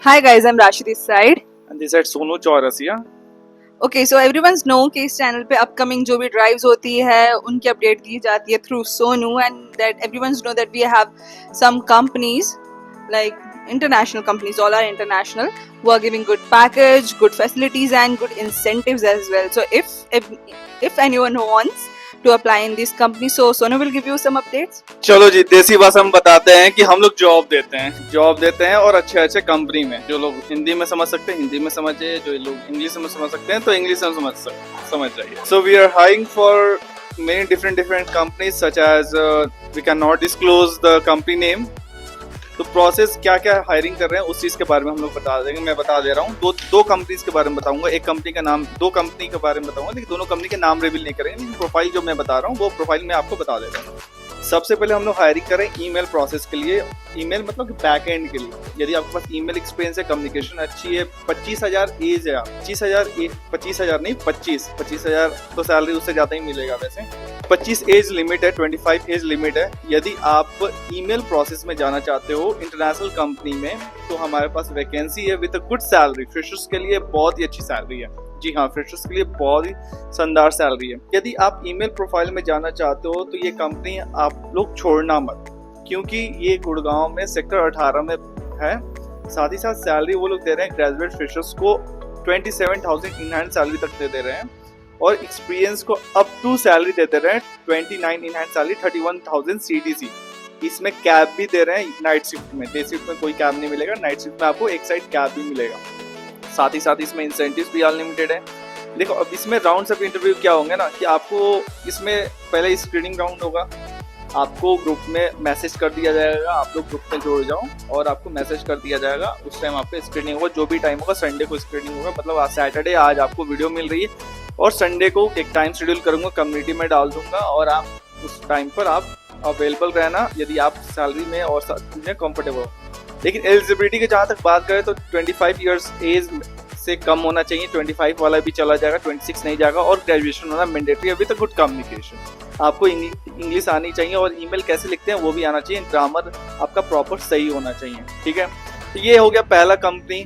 Hi guys, I'm Rashi this side. And this side Sonu Chaurasia. Okay, so everyone's know कि इस channel पे upcoming जो भी drives होती है उनकी अपडेट की जाती है through Sonu, and that everyone's know that we have some companies like international companies, all are international, who are giving good package, good facilities and good incentives as well. So if anyone wants to apply in this company, so Sonu will give you some updates. चलो जी, देसी भाषा में बताते हैं कि हम लोग job देते हैं और अच्छे अच्छे कंपनी में। जो लोग हिंदी में समझ सकते हैं हिंदी में समझिए, जो लोग इंग्लिश में समझ सकते हैं तो इंग्लिश में समझ जाइए। So we are hiring for many different companies such as we cannot disclose the company name। तो प्रोसेस क्या क्या हायरिंग कर रहे हैं उस चीज के बारे में हम लोग बता देंगे। मैं बता दे रहा हूँ, दो कंपनीज के बारे में बताऊंगा। एक कंपनी का नाम, दो कंपनी के बारे में बताऊंगा, लेकिन दोनों कंपनी के नाम रिवील नहीं करेंगे। लेकिन प्रोफाइल जो मैं बता रहा हूँ वो प्रोफाइल मैं आपको बता देता हूँ। सबसे पहले हम लोग हायरिंग कर रहे हैं ईमेल प्रोसेस के लिए। ईमेल मतलब बैक एंड के लिए। यदि आपके पास ईमेल एक्सपीरियंस है, कम्युनिकेशन अच्छी है, 25,000 एज है, 25,000 नहीं 25,000 तो सैलरी उससे ज्यादा ही मिलेगा वैसे। 25 एज लिमिट है, 25 एज लिमिट है। यदि आप ईमेल प्रोसेस में जाना चाहते हो इंटरनेशनल कंपनी में तो हमारे पास वैकेंसी है with a good salary. Freshers के लिए बहुत ही अच्छी सैलरी है। जी हाँ, फ्रेशर्स के लिए बहुत ही शानदार सैलरी है। यदि आप ईमेल प्रोफाइल में जाना चाहते हो तो ये कंपनी आप लोग छोड़ना मत, क्योंकि ये गुड़गांव में सेक्टर 18 में है। साथ ही साथ सैलरी वो लोग दे रहे हैं ग्रेजुएट फ्रेशर्स को 27,000 इन हैंड सैलरी तक दे रहे हैं, और एक्सपीरियंस को अप टू सैलरी देते रहे हैं 29 इन हैंड सैलरी 31,000 CTC। इसमें कैब भी दे रहे हैं नाइट शिफ्ट में। डे शिफ्ट में कोई कैब नहीं मिलेगा, नाइट शिफ्ट में आपको एक साइड कैब भी मिलेगा। साथ ही साथ इसमें इंसेंटिव्स भी अनलिमिटेड है। देखो, अब इसमें राउंड्स ऑफ इंटरव्यू क्या होंगे ना, कि आपको इसमें पहले स्क्रीनिंग राउंड होगा। आपको ग्रुप में मैसेज कर दिया जाएगा, आप लोग ग्रुप में जुड़ जाओ और आपको मैसेज कर दिया जाएगा। उस टाइम आपको स्क्रीनिंग होगा, जो भी टाइम होगा। संडे को स्क्रीनिंग होगा, मतलब आज सैटरडे, आज आपको वीडियो मिल रही है और संडे को एक टाइम शेड्यूल करूंगा, कम्युनिटी में डाल दूंगा, और आप उस टाइम पर आप अवेलेबल रहना यदि आप सैलरी में और साथ में कंफर्टेबल हो। लेकिन एलिजिबिलिटी की जहाँ तक बात करें तो 25 ईयर्स एज से कम होना चाहिए। 25 वाला भी चला जाएगा, 26 नहीं जाएगा, और ग्रेजुएशन होना मैंडेटरी है विद गुड कम्युनिकेशन। आपको इंग्लिश आनी चाहिए और ईमेल कैसे लिखते हैं वो भी आना चाहिए। ग्रामर आपका प्रॉपर सही होना चाहिए, ठीक है। तो ये हो गया पहला कंपनी।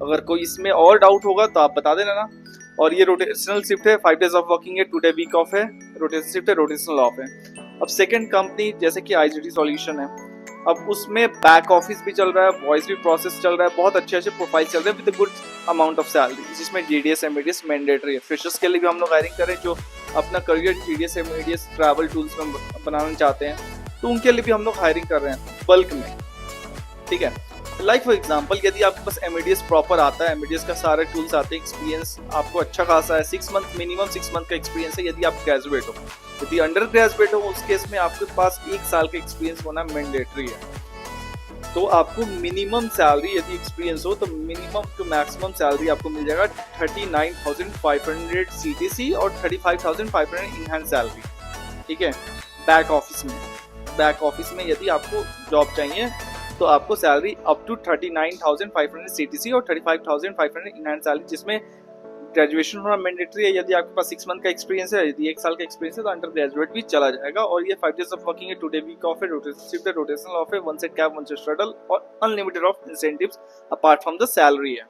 अगर कोई इसमें और डाउट होगा तो आप बता देना ना। और ये रोटेशनल शिफ्ट है, 5 डेज ऑफ वर्किंग है, 2 डे वीक ऑफ है, रोटेशनल शिफ्ट है, रोटेशनल ऑफ है। अब सेकेंड कंपनी जैसे कि ICT सॉल्यूशन है, अब उसमें बैक ऑफिस भी चल रहा है, वॉइस भी प्रोसेस चल रहा है, बहुत अच्छे अच्छे प्रोफाइल चल रहे हैं with good amount of salary, जिसमें GDS MDS मैंडेटरी है। फ्रेशर्स के लिए भी हम लोग हायरिंग करें जो अपना career GDS MDS travel tools में बनाना चाहते हैं, तो उनके लिए भी हम लोग हायरिंग कर रहे हैं बल्क में, ठीक है। लाइक फॉर एग्जाम्पल, यदि आपके पास MDS प्रॉपर आता है, MDS का सारे टूल्स आते हैं, एक्सपीरियंस आपको अच्छा खासा है, 6 मंथ मिनिमम 6 मंथ का एक्सपीरियंस है यदि आप ग्रेजुएट हो। यदि अंडर ग्रेजुएट हो उस केस में आपके पास 1 साल का एक्सपीरियंस होना मैंडेटरी है। तो आपको मिनिमम सैलरी यदि एक्सपीरियंस हो तो मिनिमम टू मैक्सिमम सैलरी आपको मिल जाएगा 39,500 CTC और 35,500 इन हैंड सैलरी, ठीक है। बैक ऑफिस में यदि आपको जॉब चाहिए तो आपको सैलरी अप टू 39,500 CTC और 35,500 इन हैंड सैलरी, जिसमें ग्रेजुएशन होना मैंडेटरी है। यदि आपके पास 6 मंथ का एक्सपीरियंस है, यदि 1 साल का एक्सपीरियंस है तो अंडर ग्रेजुएट भी चला जाएगा। और ये 5 डेज ऑफ वर्किंग है, 2 डे वीक ऑफ है, रोटेशनल शिफ्ट है, रोटेशनल ऑफ है, 1 सेट कैब 1 सेट शटल, और unlimited of incentives apart from the salary है।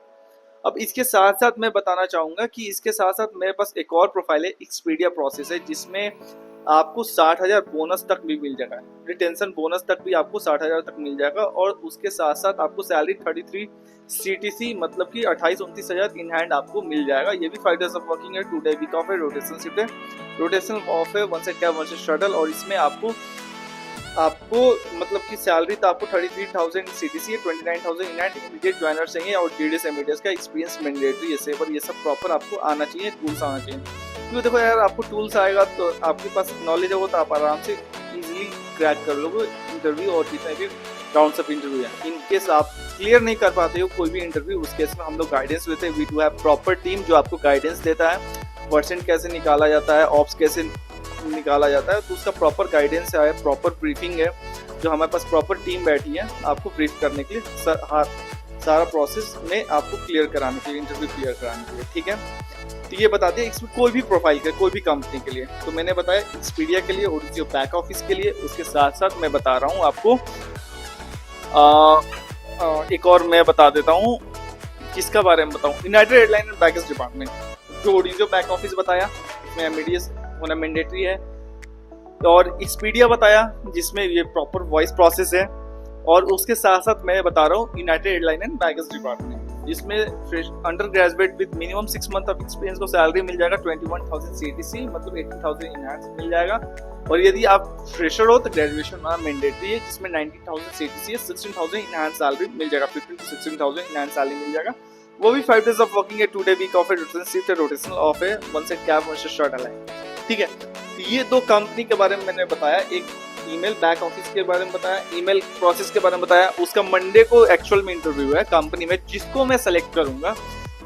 अब इसके साथ साथ मैं बताना चाहूंगा कि इसके साथ साथ मेरे पास एक और प्रोफाइल है, एक्सपीडिया प्रोसेस है, जिसमें आपको 60,000 बोनस तक भी मिल जाएगा। रिटेंशन बोनस तक भी आपको 60,000 तक मिल जाएगा, और उसके साथ साथ आपको सैलरी 33 CTC मतलब कि 28-29,000 इन हैंड आपको मिल जाएगा। ये भी 5 डेज ऑफ वर्किंग है, 2 डे वीक ऑफ है, रोटेशनल शिफ्ट है, रोटेशनल ऑफ है, 1 सेट कैब 1 सेट शटल, और इसमें आपको मतलब कि सैलरी तो आपको 33,000 CTC है, 29,000 इन हैंड। इमीडिएट ज्वाइनर चाहिए और GDS MDS का एक्सपीरियंस मैंडेटरी है, सेवर ये सब प्रॉपर आपको आना चाहिए, टूल्स आना चाहिए। क्योंकि देखो यार, आपको टूल्स आएगा तो आपके पास नॉलेज होगा तो आप आराम से इजीली क्रैक कर लोगे इंटरव्यू और जितने भी राउंड्स ऑफ इंटरव्यू है। इन केस आप क्लियर नहीं कर पाते हो कोई भी इंटरव्यू, उस केस में हम लोग गाइडेंस देते हैं। We do have proper team जो आपको गाइडेंस देता है, परसेंट कैसे निकाला जाता है, ऑप्स कैसे निकाला जाता है, तो उसका प्रॉपर गाइडेंस है, प्रॉपर ब्रीफिंग है, जो हमारे पास प्रॉपर टीम बैठी है आपको ब्रीफ करने के लिए, सारा प्रोसेस में आपको क्लियर कराने के लिए, इंटरव्यू क्लियर कराने के लिए, ठीक है। तो ये बता दिया इसमें कोई भी प्रोफाइल के, कोई भी कंपनी के लिए। तो मैंने बताया एक्सपीडिया के लिए और जो बैक ऑफिस के लिए, उसके साथ साथ मैं बता रहा हूँ आपको एक और मैं बता देता हूँ किसका बारे में बताऊं? United Airline and baggage department. जो ओडियो बैक ऑफिस बताया, इसमें एमईडीएस होना मैंडेटरी है, और एक्सपीडिया बताया जिसमें ये प्रॉपर वॉइस प्रोसेस है, और उसके साथ साथ मैं बता रहा हूँ United Airline and baggage department, जिसमें under graduate with minimum 6 month of experience को सैलरी मिल जाएगा 21,000 CTC, मतलब 80,000 इनहैंस मिल जाएगा। और यदि आप फ्रेशर हो तो ग्रेजुएशन होना मैंडेटरी है, जिसमें 19,000 CTC है, 16,000 इनहैंस सैलरी मिल जाएगा, 15 to 16,000 इनहैंस सैलरी मिल जाएगा। वो भी 5 days ऑफ वर्किंग है, 2 day वीक ऑफ है, रोटेशनल शिफ्ट है, रोटेशनल ऑफ है, 1 set cab 1 set short align. ठीक है, तो ये 2 कंपनी के बारे में मैंने बताया, एक ईमेल बैक ऑफिस के बारे में बताया, ईमेल प्रोसेस के बारे में बताया। उसका मंडे को एक्चुअल में इंटरव्यू है कंपनी में, जिसको मैं सेलेक्ट करूंगा,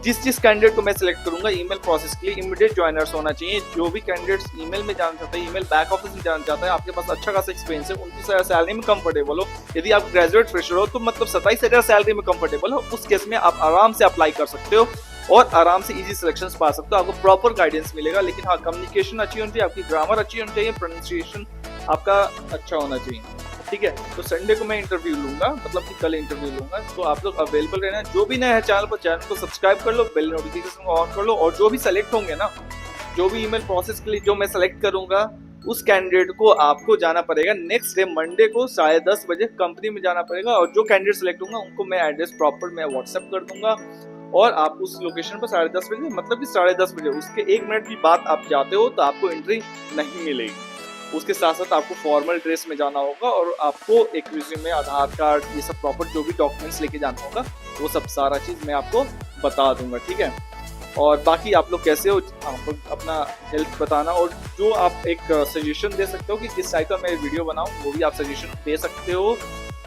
जिस कैंडिडेट को मैं सिलेक्ट करूंगा ईमेल प्रोसेस के लिए इमीडिएट ज्वाइनर्स होना चाहिए। जो भी कैंडिडेट्स ईमेल में जाना चाहते हैं, ईमेल बैक ऑफिस में जाना चाहता है, आपके पास अच्छा खासा एक्सपीरियंस है, उनकी सैलरी में कंफर्टेबल हो। यदि आप ग्रेजुएट फ्रेशर हो तो मतलब 27,000 सैलरी में कंफर्टेबल हो, उस केस में आप आराम से अप्लाई कर सकते हो और आराम से इजी सिलेक्शंस पा सकते हो। आपको प्रॉपर गाइडेंस मिलेगा, लेकिन हाँ, कम्युनिकेशन अच्छी होनी चाहिए, आपकी ग्रामर अच्छी होनी चाहिए, प्रोनाउंसिएशन आपका अच्छा होना चाहिए। ठीक है, तो संडे को मैं इंटरव्यू लूंगा, मतलब कि कल इंटरव्यू लूंगा, तो आप लोग अवेलेबल रहना। जो भी नया है चैनल पर, चैनल को सब्सक्राइब कर लो, बेल नोटिफिकेशन को ऑन कर लो, और जो भी सेलेक्ट होंगे ना, जो भी ईमेल प्रोसेस के लिए जो मैं सेलेक्ट करूंगा, उस कैंडिडेट को आपको जाना पड़ेगा नेक्स्ट डे मंडे को 10:30 बजे कंपनी में जाना पड़ेगा। और जो कैंडिडेट सेलेक्ट होंगे उनको मैं एड्रेस प्रॉपर मैं व्हाट्सएप कर दूंगा, और आप उस लोकेशन पर 10:30 बजे, मतलब कि 10:30 बजे उसके 1 मिनट की बात आप जाते हो तो आपको एंट्री नहीं मिलेगी। उसके साथ साथ आपको फॉर्मल ड्रेस में जाना होगा, और आपको एक रिज्यूमे, आधार कार्ड, ये सब प्रॉपर जो भी डॉक्यूमेंट्स लेके जाना होगा, वो सब सारा चीज़ मैं आपको बता दूंगा। ठीक है, और बाकी आप लोग कैसे हो, आप अपना हेल्थ बताना, और जो आप एक सजेशन दे सकते हो कि किस टाइप का मैं वीडियो बनाऊं, वो भी आप सजेशन दे सकते हो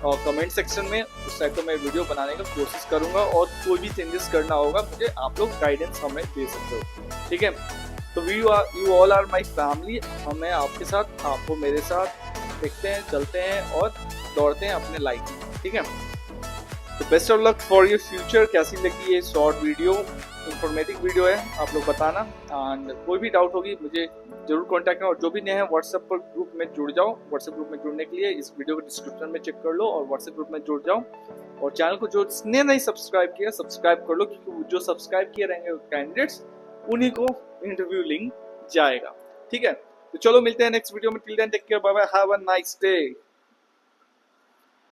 और कमेंट सेक्शन में। उस टाइप का मैं वीडियो बनाने का कोशिश करूंगा, और कोई भी चेंजेस करना होगा मुझे आप लोग गाइडेंस हमें दे सकते हो। ठीक है, तो you all are my family. हमें आपके साथ, आपको मेरे साथ देखते हैं, चलते हैं और दौड़ते हैं अपने लाइफ में। ठीक है, तो best of luck for your future. कैसी लगी ये शॉर्ट वीडियो, इंफॉर्मेटिव वीडियो है, आप लोग बताना। एंड कोई भी डाउट होगी मुझे जरूर कॉन्टैक्ट करना, और जो भी नए हैं व्हाट्सएप पर ग्रुप में जुड़ जाओ। व्हाट्सएप ग्रुप में जुड़ने के लिए इस वीडियो को डिस्क्रिप्शन में चेक कर लो और व्हाट्सएप ग्रुप में जुड़ जाओ। और चैनल को जो जिसने नहीं सब्सक्राइब किया, सब्सक्राइब कर लो, क्योंकि जो सब्सक्राइब किए रहेंगे कैंडिडेट्स, उन्हीं को इंटरव्यू लिंक जाएगा। ठीक है, तो चलो मिलते हैं नेक्स्ट वीडियो में। Till then take care, bye bye, have a nice day.